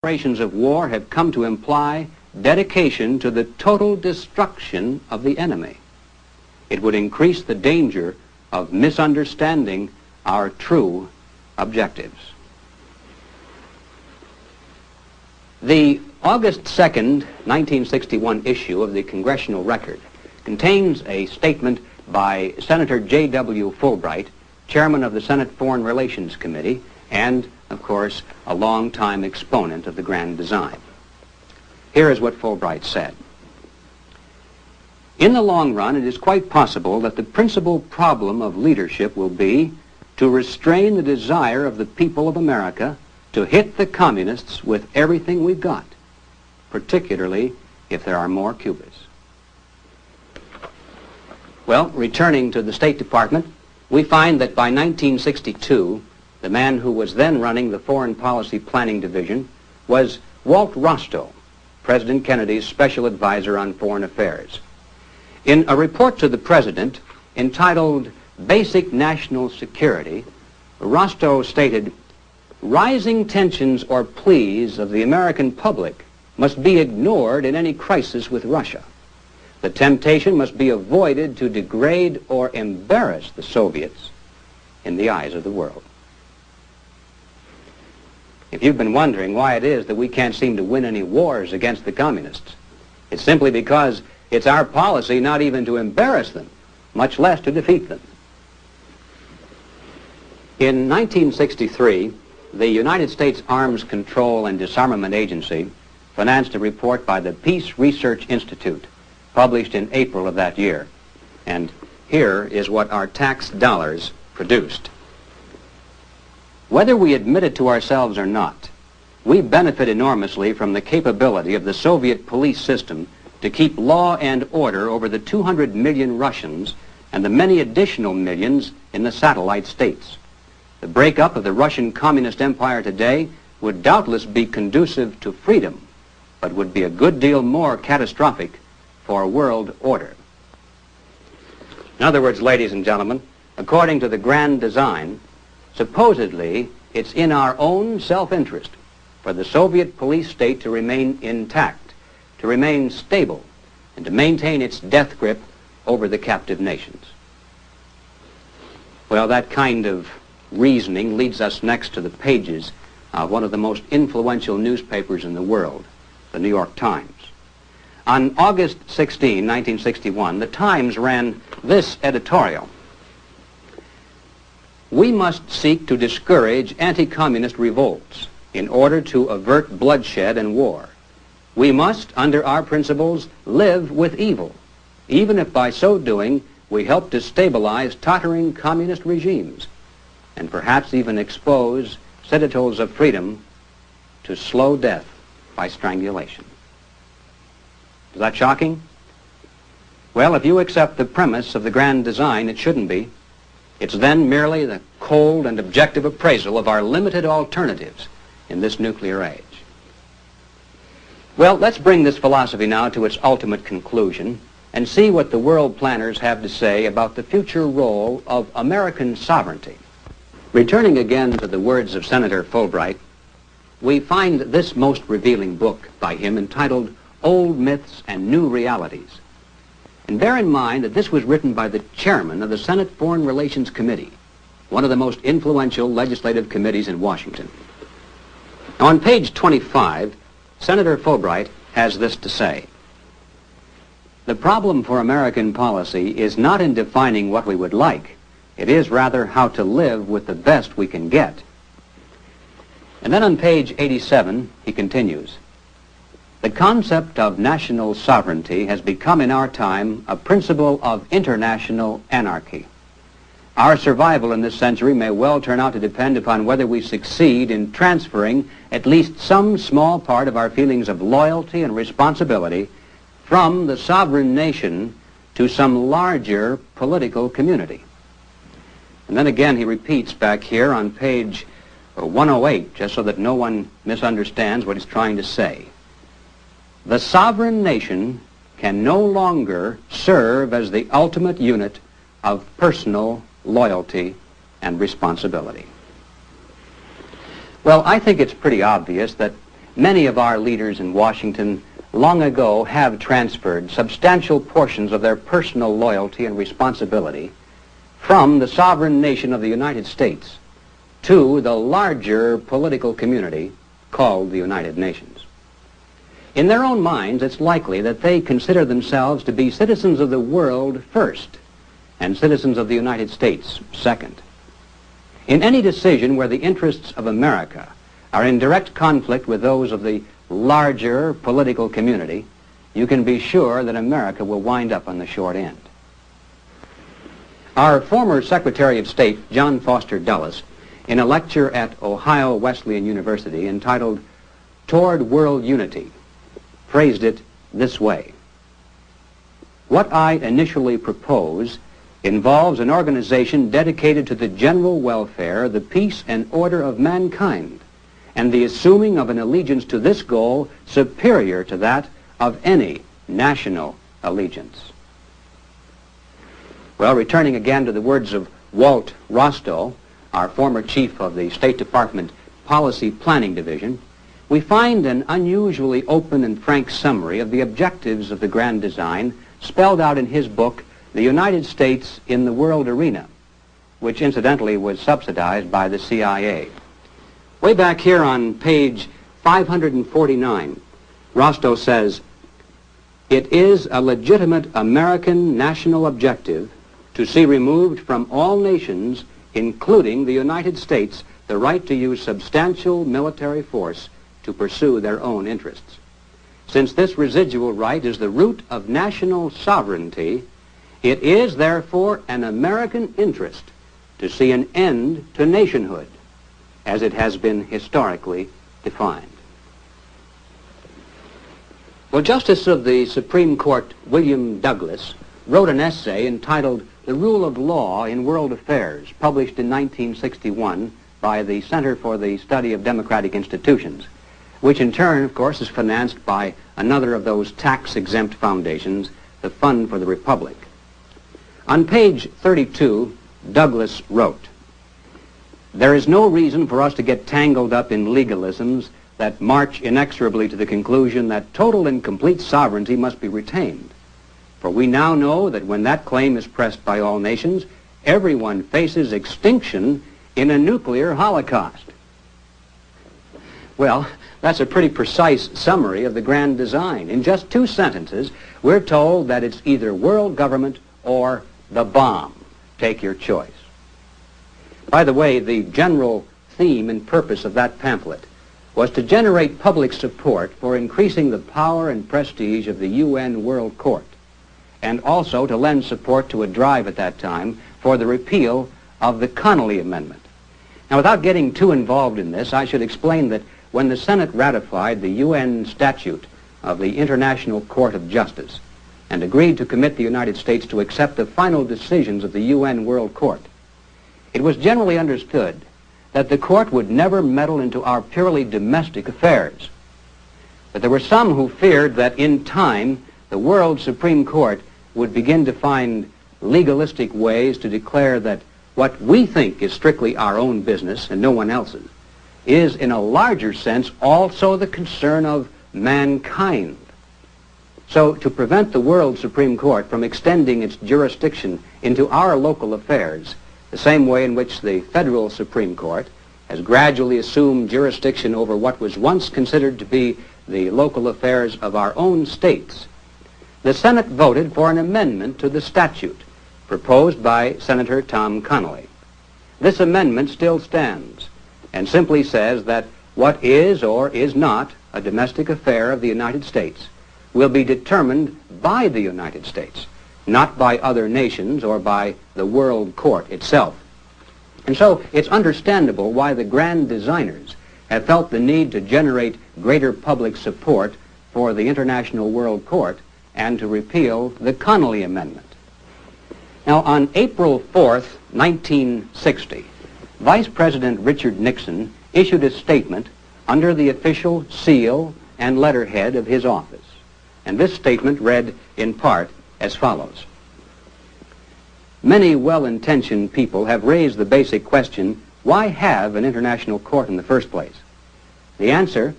declarations of war have come to imply dedication to the total destruction of the enemy. It would increase the danger of misunderstanding our true objectives. The August 2nd, 1961 issue of the Congressional Record contains a statement by Senator J.W. Fulbright, chairman of the Senate Foreign Relations Committee, and, of course, a longtime exponent of the grand design. Here is what Fulbright said. In the long run, it is quite possible that the principal problem of leadership will be to restrain the desire of the people of America to hit the communists with everything we've got, particularly if there are more Cubas. Well, returning to the State Department, we find that by 1962, the man who was then running the Foreign Policy Planning Division was Walt Rostow, President Kennedy's special advisor on foreign affairs. In a report to the President entitled Basic National Security, Rostow stated, "Rising tensions or pleas of the American public must be ignored in any crisis with Russia. The temptation must be avoided to degrade or embarrass the Soviets in the eyes of the world." If you've been wondering why it is that we can't seem to win any wars against the communists, it's simply because it's our policy not even to embarrass them, much less to defeat them. In 1963, the United States Arms Control and Disarmament Agency financed a report by the Peace Research Institute, published in April of that year. And here is what our tax dollars produced. Whether we admit it to ourselves or not, we benefit enormously from the capability of the Soviet police system to keep law and order over the 200 million Russians and the many additional millions in the satellite states. The breakup of the Russian Communist Empire today would doubtless be conducive to freedom, but would be a good deal more catastrophic for world order. In other words, ladies and gentlemen, according to the grand design, supposedly it's in our own self-interest for the Soviet police state to remain intact, to remain stable, and to maintain its death grip over the captive nations. Well, that kind of reasoning leads us next to the pages of one of the most influential newspapers in the world, the New York Times. On August 16, 1961, the Times ran this editorial: "We must seek to discourage anti-communist revolts in order to avert bloodshed and war. We must, under our principles, live with evil, even if by so doing we help to stabilize tottering communist regimes, and perhaps even expose citadels of freedom to slow death by strangulation." Is that shocking? Well, if you accept the premise of the grand design, it shouldn't be. It's then merely the cold and objective appraisal of our limited alternatives in this nuclear age. Well, let's bring this philosophy now to its ultimate conclusion and see what the world planners have to say about the future role of American sovereignty. Returning again to the words of Senator Fulbright, we find this most revealing book by him entitled Old Myths and New Realities. And bear in mind that this was written by the chairman of the Senate Foreign Relations Committee, one of the most influential legislative committees in Washington. Now, on page 25, Senator Fulbright has this to say: "The problem for American policy is not in defining what we would like. It is rather how to live with the best we can get." And then on page 87, he continues, "The concept of national sovereignty has become in our time a principle of international anarchy. Our survival in this century may well turn out to depend upon whether we succeed in transferring at least some small part of our feelings of loyalty and responsibility from the sovereign nation to some larger political community." And then again he repeats back here on page 108, just so that no one misunderstands what he's trying to say. "The sovereign nation can no longer serve as the ultimate unit of personal loyalty and responsibility." Well, I think it's pretty obvious that many of our leaders in Washington long ago have transferred substantial portions of their personal loyalty and responsibility from the sovereign nation of the United States to the larger political community called the United Nations. In their own minds, it's likely that they consider themselves to be citizens of the world first and citizens of the United States second. In any decision where the interests of America are in direct conflict with those of the larger political community, you can be sure that America will wind up on the short end. Our former Secretary of State, John Foster Dulles, in a lecture at Ohio Wesleyan University entitled Toward World Unity, phrased it this way: "What I initially propose involves an organization dedicated to the general welfare, the peace and order of mankind, and the assuming of an allegiance to this goal superior to that of any national allegiance." Well, returning again to the words of Walt Rostow, our former chief of the State Department Policy Planning Division, we find an unusually open and frank summary of the objectives of the grand design spelled out in his book, The United States in the World Arena, which incidentally was subsidized by the CIA. Way back here on page 549, Rostow says, "It is a legitimate American national objective to see removed from all nations, including the United States, the right to use substantial military force to pursue their own interests. Since this residual right is the root of national sovereignty, it is therefore an American interest to see an end to nationhood, as it has been historically defined." Well, Justice of the Supreme Court William Douglas wrote an essay entitled The Rule of Law in World Affairs, published in 1961 by the Center for the Study of Democratic Institutions, which in turn, of course, is financed by another of those tax-exempt foundations, the Fund for the Republic. On page 32, Douglas wrote, "There is no reason for us to get tangled up in legalisms that march inexorably to the conclusion that total and complete sovereignty must be retained. For we now know that when that claim is pressed by all nations, everyone faces extinction in a nuclear holocaust." Well, that's a pretty precise summary of the grand design. In just 2 sentences, we're told that it's either world government or the bomb. Take your choice. By the way, the general theme and purpose of that pamphlet was to generate public support for increasing the power and prestige of the UN World Court, and also to lend support to a drive at that time for the repeal of the Connolly Amendment. Now, without getting too involved in this, I should explain that when the Senate ratified the UN Statute of the International Court of Justice and agreed to commit the United States to accept the final decisions of the UN World Court, it was generally understood that the court would never meddle into our purely domestic affairs. But there were some who feared that in time the World Supreme Court would begin to find legalistic ways to declare that what we think is strictly our own business and no one else's is in a larger sense also the concern of mankind. So to prevent the World Supreme Court from extending its jurisdiction into our local affairs, the same way in which the federal Supreme Court has gradually assumed jurisdiction over what was once considered to be the local affairs of our own states, the Senate voted for an amendment to the statute proposed by Senator Tom Connolly. This amendment still stands and simply says that what is or is not a domestic affair of the United States will be determined by the United States, not by other nations or by the World Court itself. And so it's understandable why the grand designers have felt the need to generate greater public support for the International World Court and to repeal the Connolly Amendment. Now, on April 4th, 1960, Vice President Richard Nixon issued a statement under the official seal and letterhead of his office. And this statement read in part as follows: "Many well-intentioned people have raised the basic question, why have an international court in the first place? The answer